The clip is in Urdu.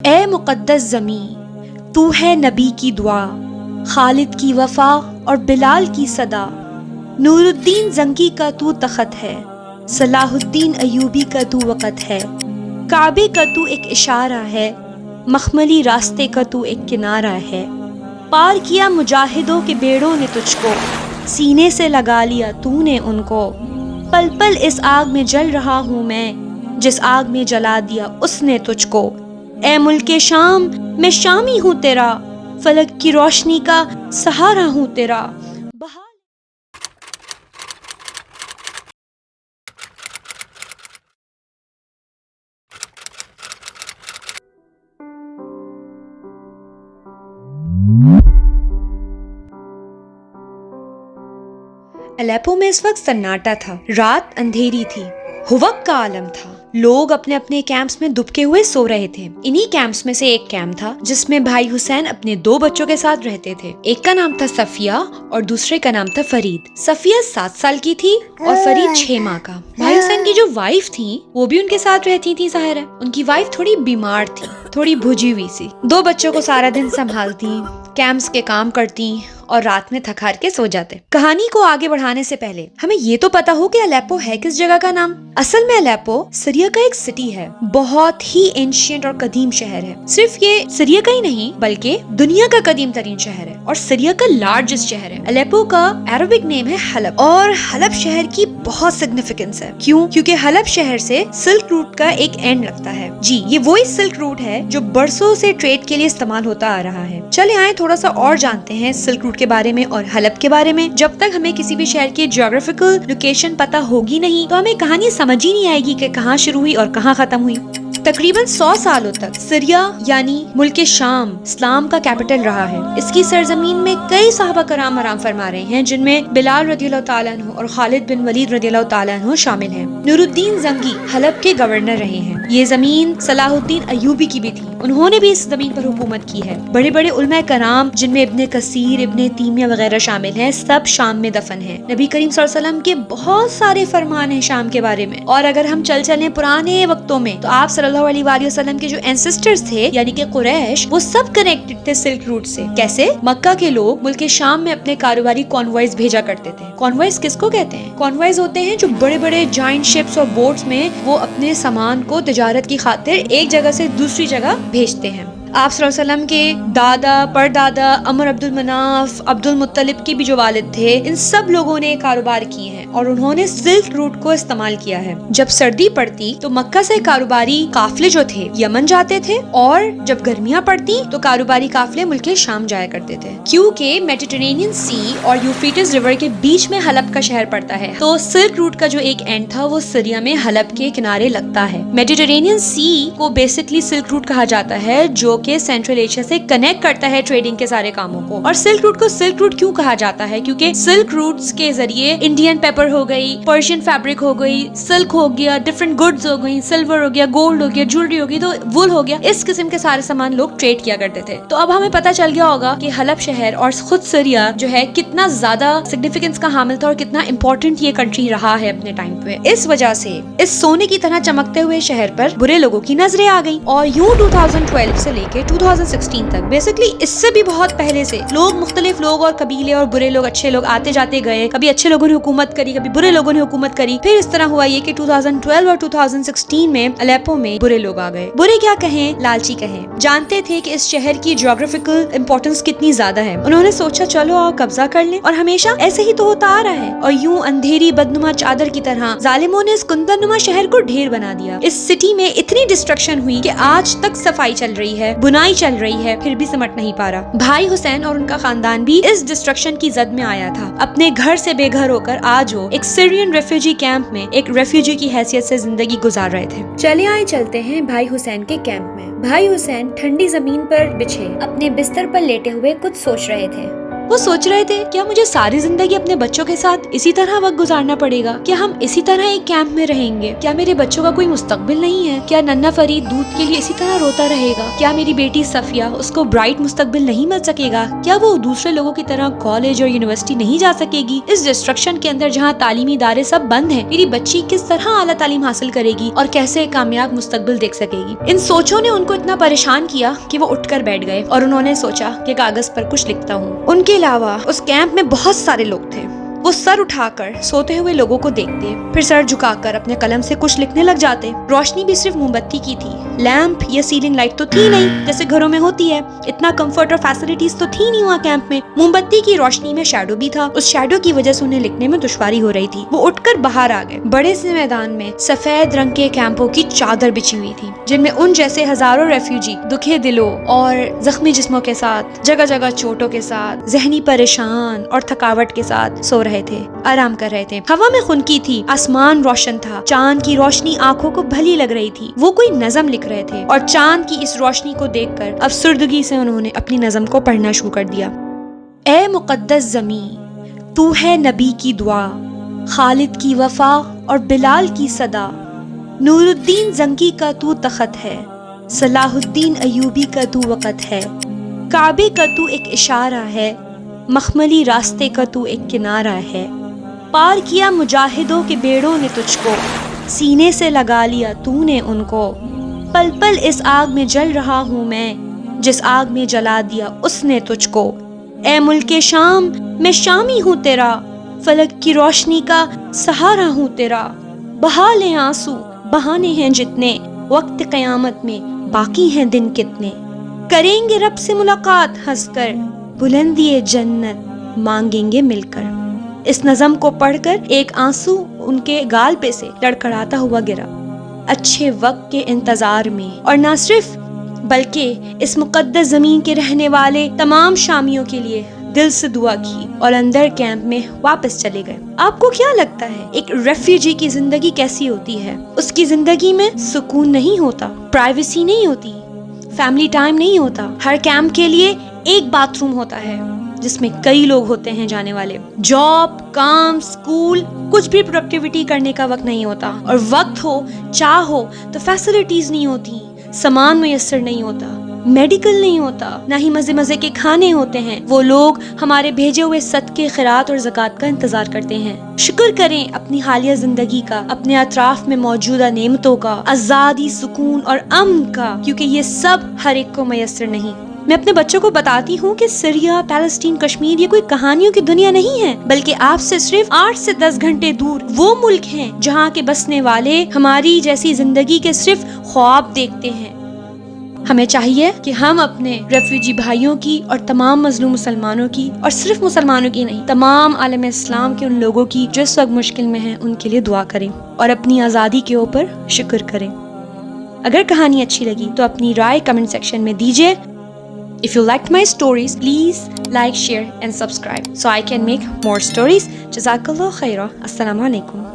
اے مقدس زمیں، تو ہے نبی کی دعا، خالد کی وفا اور بلال کی صدا، نور الدین زنگی کا تو تخت ہے، صلاح الدین ایوبی کا تو وقت ہے، کعبے کا تو ایک اشارہ ہے، مخملی راستے کا تو ایک کنارہ ہے، پار کیا مجاہدوں کے بیڑوں نے تجھ کو، سینے سے لگا لیا تو نے ان کو، پل پل اس آگ میں جل رہا ہوں میں، جس آگ میں جلا دیا اس نے تجھ کو، اے ملک شام میں شامی ہوں تیرا، فلک کی روشنی کا سہارا ہوں تیرا۔ الیپو میں اس وقت سناٹا تھا، رات اندھیری تھی، ہوک کا عالم تھا، لوگ اپنے اپنے کیمپس میں دبکے ہوئے سو رہے تھے۔ انہی کیمپس میں سے ایک کیمپ تھا جس میں بھائی حسین اپنے 2 بچوں کے ساتھ رہتے تھے۔ ایک کا نام تھا صفیہ اور دوسرے کا نام تھا فرید۔ صفیہ 7 سال کی تھی اور فرید 6 ماہ کا۔ بھائی حسین کی جو وائف تھی وہ بھی ان کے ساتھ رہتی تھی، ظاہر ہے ان کی وائف تھوڑی بیمار تھی، تھوڑی بھوجی ہوئی سی، 2 بچوں کو سارا دن سنبھالتی، کیمپس کے کام کرتی اور رات میں تھک ہار کے سو جاتے۔ کہانی کو آگے بڑھانے سے پہلے ہمیں یہ تو پتا ہو کہ الیپو ہے کس جگہ کا نام۔ اصل میں الیپو سیریا کا ایک سٹی ہے، بہت ہی اینشینٹ اور قدیم شہر ہے۔ صرف یہ سیریا کا ہی نہیں بلکہ دنیا کا قدیم ترین شہر ہے اور سیریا کا لارجسٹ شہر ہے۔ الیپو کا عربک نیم ہے حلب اور حلب شہر کی بہت سگنیفیکنس ہے۔ کیوں؟ کیونکہ حلب شہر سے سلک روٹ کا ایک اینڈ لگتا ہے۔ جی، یہ وہی سلک روٹ ہے جو برسوں سے ٹریڈ کے لیے استعمال ہوتا آ رہا ہے۔ چلے آئیں تھوڑا سا اور جانتے ہیں سلک روٹ کے بارے میں اور حلب کے بارے میں۔ جب تک ہمیں کسی بھی شہر کی جیوگرافیکل لوکیشن پتا ہوگی نہیں تو ہمیں کہانی سمجھ ہی نہیں آئے گی کہ کہاں شروع ہوئی اور کہاں ختم ہوئی۔ تقریباً 100 سالوں تک سیریا یعنی ملک شام اسلام کا کیپٹل رہا ہے۔ اس کی سرزمین میں کئی صحابہ کرام آرام فرما رہے ہیں جن میں بلال رضی اللہ تعالیٰ عنہ اور خالد بن ولید رضی اللہ تعالیٰ عنہ شامل ہیں۔ نور الدین زنگی حلب کے گورنر رہے ہیں۔ یہ زمین صلاح الدین ایوبی کی بھی تھی، انہوں نے بھی اس زمین پر حکومت کی ہے۔ بڑے بڑے علماء کرام جن میں ابن کثیر، ابن تیمیہ وغیرہ شامل ہیں، سب شام میں دفن ہیں۔ نبی کریم صلی اللہ علیہ وسلم کے بہت سارے فرمان ہیں شام کے بارے میں، اور اگر ہم چلیں پرانے وقتوں میں تو آپ صلی اللہ علیہ وآلہ وسلم کے جو اینسسٹرز تھے یعنی کہ قریش، وہ سب کنیکٹڈ تھے سلک روٹ سے۔ کیسے؟ مکہ کے لوگ ملک شام میں اپنے کاروباری کانوائز بھیجا کرتے تھے۔ کانوائز کس کو کہتے ہیں؟ کانوائز ہوتے ہیں جو بڑے بڑے جائنٹ شپس اور بوٹس میں وہ اپنے سامان کو تجارت کی خاطر ایک جگہ سے دوسری جگہ بھیجتے ہیں۔ آپ صلی اللہ علیہ وسلم کے دادا، پردادا، عمر عبد المناف، عبد المطلب کی بھی جو والد تھے، ان سب لوگوں نے کاروبار کیے ہیں اور انہوں نے سلک روٹ کو استعمال کیا ہے۔ جب سردی پڑتی تو مکہ سے کاروباری قافلے جو تھے یمن جاتے تھے، اور جب گرمیاں پڑتی تو کاروباری قافلے ملک شام جایا کرتے تھے۔ کیونکہ میڈیٹرینین سی اور یوفریٹس ریور کے بیچ میں حلب کا شہر پڑتا ہے، تو سلک روٹ کا جو ایک اینڈ تھا وہ سیریا میں حلب کے کنارے لگتا ہے۔ میڈیٹرینین سی کو بیسکلی سلک روٹ کہا جاتا ہے جو کہ سینٹرل ایشیا سے کنیکٹ کرتا ہے ٹریڈنگ کے سارے کاموں کو۔ اور سلک روٹ کو سلک روٹ کیوں کہا جاتا ہے؟ کیونکہ سلک روٹس کے ذریعے انڈین پیپر ہو گئی، پرشین فیبرک ہو گئی، سلک ہو گیا، ڈفرنٹ گڈز ہو گئی، سلور ہو گیا، گولڈ ہو گیا، جویلری ہو گئی، تو وول ہو گیا، اس قسم کے سارے سامان لوگ ٹریڈ کیا کرتے تھے۔ تو اب ہمیں پتا چل گیا ہوگا کہ حلب شہر اور خود سیریا جو ہے کتنا زیادہ سگنیفیکنس کا حامل تھا اور کتنا امپورٹنٹ یہ کنٹری رہا ہے اپنے ٹائم پہ۔ اس وجہ سے اس سونے کی طرح چمکتے ہوئے شہر پر برے لوگوں کی نظریں آ گئیں، اور یوں 2012 سے لے کے 2016 تک، بیسکلی اس سے بھی بہت پہلے سے لوگ، مختلف لوگ اور قبیلے اور برے لوگ، اچھے لوگ آتے جاتے گئے۔ کبھی اچھے لوگوں نے حکومت کری، کبھی برے لوگوں نے حکومت کری۔ پھر اس طرح ہوا یہ کہ 2012 اور 2016 میں الیپو میں برے لوگ آ گئے۔ برے کیا کہیں، لالچی کہیں، جانتے تھے کہ اس شہر کی جیوگرافیکل امپورٹنس کتنی زیادہ ہے۔ انہوں نے سوچا چلو آؤ قبضہ کر لیں، اور ہمیشہ ایسے ہی تو ہوتا آ رہا ہے۔ اور یوں اندھیری بدنما چادر کی طرح ظالموں نے اس کندن نما شہر کو ڈھیر بنا دیا۔ اس سٹی میں اتنی ڈسٹرکشن ہوئی کہ آج تک صفائی چل رہی ہے، بنائی چل رہی ہے، پھر بھی سمٹ نہیں پا رہا۔ بھائی حسین اور ان کا خاندان بھی اس ڈسٹرکشن کی زد میں آیا تھا۔ اپنے گھر سے بے گھر ہو کر آج وہ ایک سیرین ریفیوجی کیمپ میں ایک ریفیوجی کی حیثیت سے زندگی گزار رہے تھے۔ چلے آئے چلتے ہیں بھائی حسین کے کیمپ میں۔ بھائی حسین ٹھنڈی زمین پر بچھے اپنے بستر پر لیٹے ہوئے کچھ سوچ رہے تھے۔ وہ سوچ رہے تھے کیا مجھے ساری زندگی اپنے بچوں کے ساتھ اسی طرح وقت گزارنا پڑے گا؟ کیا ہم اسی طرح ایک کیمپ میں رہیں گے؟ کیا میرے بچوں کا کوئی مستقبل نہیں ہے؟ کیا ننھا فرید دودھ کے لیے اسی طرح روتا رہے گا؟ کیا میری بیٹی صفیہ اس کو برائٹ مستقبل نہیں مل سکے گا؟ کیا وہ دوسرے لوگوں کی طرح کالج اور یونیورسٹی نہیں جا سکے گی؟ اس ڈسٹرکشن کے اندر جہاں تعلیمی ادارے سب بند ہیں، میری بچی کس طرح اعلیٰ تعلیم حاصل کرے گی اور کیسے کامیاب مستقبل دیکھ سکے گی؟ ان سوچوں نے ان کو اتنا پریشان کیا کہ وہ اٹھ کر بیٹھ گئے اور انہوں نے سوچا کہ کاغذ پر کچھ لکھتا ہوں۔ ان کے علاوہ اس کیمپ میں بہت سارے لوگ تھے۔ وہ سر اٹھا کر سوتے ہوئے لوگوں کو دیکھتے، پھر سر جھکا کر اپنے قلم سے کچھ لکھنے لگ جاتے۔ روشنی بھی صرف موم بتی کی تھی، لیمپ یا سیلنگ لائٹ تو تھی نہیں جیسے گھروں میں ہوتی ہے۔ اتنا کمفرٹ اور فیسلٹیز تو تھی نہیں وہاں کیمپ میں۔ موم بتی کی روشنی میں شیڈو بھی تھا، اس شیڈو کی وجہ سے انہیں لکھنے میں دشواری ہو رہی تھی۔ وہ اٹھ کر باہر آ گئے۔ بڑے سے میدان میں سفید رنگ کے کیمپوں کی چادر بچھی ہوئی تھی، جن میں ان جیسے ہزاروں ریفیوجی دکھے دلوں اور زخمی جسموں کے ساتھ، جگہ جگہ چوٹوں کے ساتھ، ذہنی پریشان اور تھکاوٹ کے ساتھ سو رہے تھے، آرام کر رہے تھے۔ ہوا میں خنکی تھی، آسمان روشن تھا، چاند کی روشنی آنکھوں کو بھلی لگ رہی تھی۔ وہ کوئی نظم لکھ رہے تھے اور چاند کی اس روشنی کو دیکھ کر افسردگی سے انہوں نے اپنی نظم کو پڑھنا شروع کر دیا۔ اے مقدس زمین، تو ہے نبی کی دعا، خالد کی وفا اور بلال کی صدا، نور الدین زنگی کا تو تخت ہے، صلاح الدین ایوبی کا تو وقت ہے، کعبے کا تو ایک اشارہ ہے، مخملی راستے کا تو ایک کنارہ ہے، پار کیا مجاہدوں کے بیڑوں نے تجھ کو، سینے سے لگا لیا تو نے ان کو، پل پل اس آگ میں جل رہا ہوں میں، جس آگ میں جلا دیا اس نے تجھ کو، اے ملک شام میں شامی ہوں تیرا، فلک کی روشنی کا سہارا ہوں تیرا، بہا لیں آنسو بہانے ہیں جتنے، وقت قیامت میں باقی ہیں دن کتنے، کریں گے رب سے ملاقات ہنس کر، بلندی جنت مانگیں گے مل کر۔ اس نظم کو پڑھ کر ایک آنسو ان کے گال پہ سے لڑکھڑاتا ہوا گرا۔ اچھے وقت کے انتظار میں، اور نہ صرف بلکہ اس مقدس زمین کے رہنے والے تمام شامیوں کے لیے دل سے دعا کی اور اندر کیمپ میں واپس چلے گئے۔ آپ کو کیا لگتا ہے ایک ریفیوجی کی زندگی کیسی ہوتی ہے؟ اس کی زندگی میں سکون نہیں ہوتا، پرائیویسی نہیں ہوتی، فیملی ٹائم نہیں ہوتا۔ ہر کیمپ کے لیے ایک باتھ روم ہوتا ہے جس میں کئی لوگ ہوتے ہیں جانے والے۔ جاب، کام، سکول، کچھ بھی پروڈکٹیوٹی کرنے کا وقت نہیں ہوتا، اور وقت ہو، چاہ ہو تو فیسلٹیز نہیں ہوتی، سامان میسر نہیں ہوتا، میڈیکل نہیں ہوتا، نہ ہی مزے مزے کے کھانے ہوتے ہیں۔ وہ لوگ ہمارے بھیجے ہوئے صدقے، خیرات اور زکوٰۃ کا انتظار کرتے ہیں۔ شکر کریں اپنی حالیہ زندگی کا، اپنے اطراف میں موجودہ نعمتوں کا، آزادی، سکون اور امن کا، کیونکہ یہ سب ہر ایک کو میسر نہیں۔ میں اپنے بچوں کو بتاتی ہوں کہ سریا، پیلسٹین، کشمیر یہ کوئی کہانیوں کی دنیا نہیں ہے، بلکہ آپ سے صرف 8 سے 10 گھنٹے دور وہ ملک ہیں جہاں کے بسنے والے ہماری جیسی زندگی کے صرف خواب دیکھتے ہیں۔ ہمیں چاہیے کہ ہم اپنے ریفیوجی بھائیوں کی اور تمام مظلوم مسلمانوں کی، اور صرف مسلمانوں کی نہیں، تمام عالم اسلام کے ان لوگوں کی جو اس وقت مشکل میں ہیں، ان کے لیے دعا کریں اور اپنی آزادی کے اوپر شکر کریں۔ اگر کہانی اچھی لگی تو اپنی رائے کمنٹ سیکشن میں دیجیے۔ If you liked my stories, please like, share and subscribe so I can make more stories. Jazakallah khaira. Assalamu alaikum.